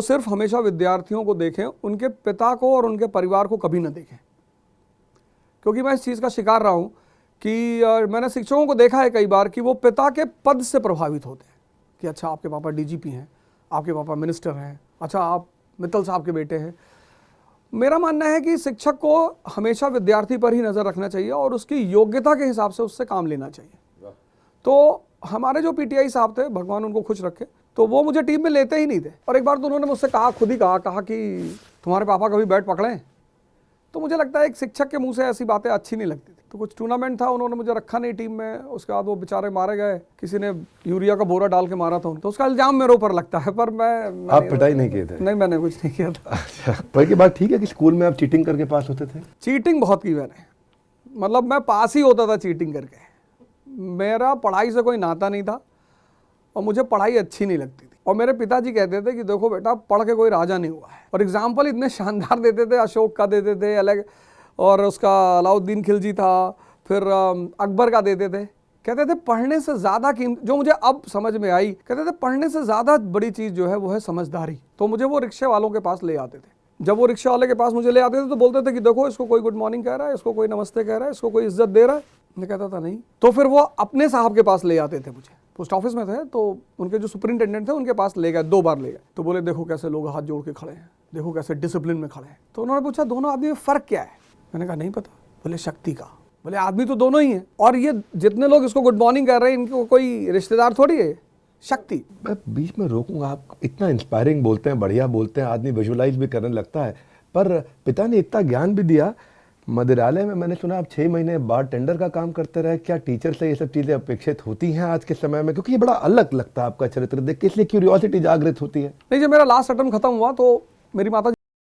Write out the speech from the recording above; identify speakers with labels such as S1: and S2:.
S1: सिर्फ हमेशा विद्यार्थियों को देखें, उनके पिता को और उनके परिवार को कभी ना देखें। क्योंकि मैं इस चीज़ का शिकार रहा हूँ कि मैंने शिक्षकों को देखा है कई बार कि वो पिता के पद से प्रभावित होते हैं कि अच्छा आपके पापा डीजीपी हैं, आपके पापा मिनिस्टर हैं, अच्छा आप मित्तल साहब के बेटे हैं। मेरा मानना है कि शिक्षक को हमेशा विद्यार्थी पर ही नज़र रखना चाहिए और उसकी योग्यता के हिसाब से उससे काम लेना चाहिए। तो हमारे जो पीटीआई साहब थे, भगवान उनको खुश रखे, तो वो मुझे टीम में लेते ही नहीं थे। और एक बार तो उन्होंने मुझसे कहा, खुद ही कहा कि तुम्हारे पापा कभी बैट पकड़े। तो मुझे लगता है एक शिक्षक के मुंह से ऐसी बातें अच्छी नहीं लगती थी। तो कुछ टूर्नामेंट था, उन्होंने मुझे रखा नहीं टीम में, उसके बाद वो बेचारे मारे गए, किसी ने यूरिया का बोरा डाल के मारा था उनको, तो उसका इल्जाम मेरे ऊपर लगता है। पर मैं
S2: आप पिटाई नहीं किए थे?
S1: नहीं, मैंने कुछ नहीं किया था।
S2: अच्छा, पर की बात ठीक है कि स्कूल में आप चीटिंग करके पास होते थे?
S1: चीटिंग बहुत की मैंने, मतलब मैं पास ही होता था चीटिंग करके। मेरा पढ़ाई से कोई नाता नहीं था और मुझे पढ़ाई अच्छी नहीं लगती थी। और मेरे पिताजी कहते थे कि देखो बेटा, पढ़ के कोई राजा नहीं हुआ है। और एग्जाम्पल इतने शानदार देते थे, अशोक का देते थे अलग, और उसका अलाउद्दीन खिलजी था, फिर अकबर का देते थे। कहते थे पढ़ने से ज़्यादा कीमत, जो मुझे अब समझ में आई, कहते थे पढ़ने से ज़्यादा बड़ी चीज़ जो है वो है समझदारी। तो मुझे वो रिक्शे वालों के पास ले आते थे। जब वो रिक्शा वाले के पास मुझे ले आते थे तो बोलते थे कि देखो इसको कोई गुड मॉर्निंग कह रहा है, इसको कोई नमस्ते कह रहा है, इसको कोई इज्जत दे रहा है। मैं कहता था नहीं। तो फिर वो अपने साहब के पास ले आते थे, मुझे पोस्ट ऑफिस में थे, तो उनके जो सुपरिंटेंडेंट थे उनके पास ले गए, 2 बार ले गए। तो बोले देखो कैसे लोग हाथ जोड़ के खड़े हैं, देखो कैसे डिसिप्लिन में खड़े हैं। तो उन्होंने पूछा दोनों आदमी में फ़र्क क्या है? मैंने कहा नहीं पता। बोले शक्ति का। बोले आदमी तो दोनों ही हैं, और ये जितने लोग इसको गुड मॉर्निंग कर रहे हैं इनको कोई रिश्तेदार थोड़ी है, शक्ति।
S2: मैं बीच में रोकूंगा, आप इतना इंस्पायरिंग बोलते हैं, बढ़िया बोलते हैं, आदमी विजुअलाइज भी करने लगता है। पर पिता ने इतना ज्ञान भी दिया। मदिरालय में मैंने सुना आप 6 महीने बार टेंडर का काम करते रहे। क्या टीचर से ये सब चीज़ें अपेक्षित होती हैं आज के समय में? क्योंकि ये बड़ा अलग लगता है आपका चरित्र देख के, इसलिए क्यूरियोसिटी जागृत होती है।
S1: नहीं, जब मेरा लास्ट अटेम्प्ट खत्म हुआ तो मेरी माता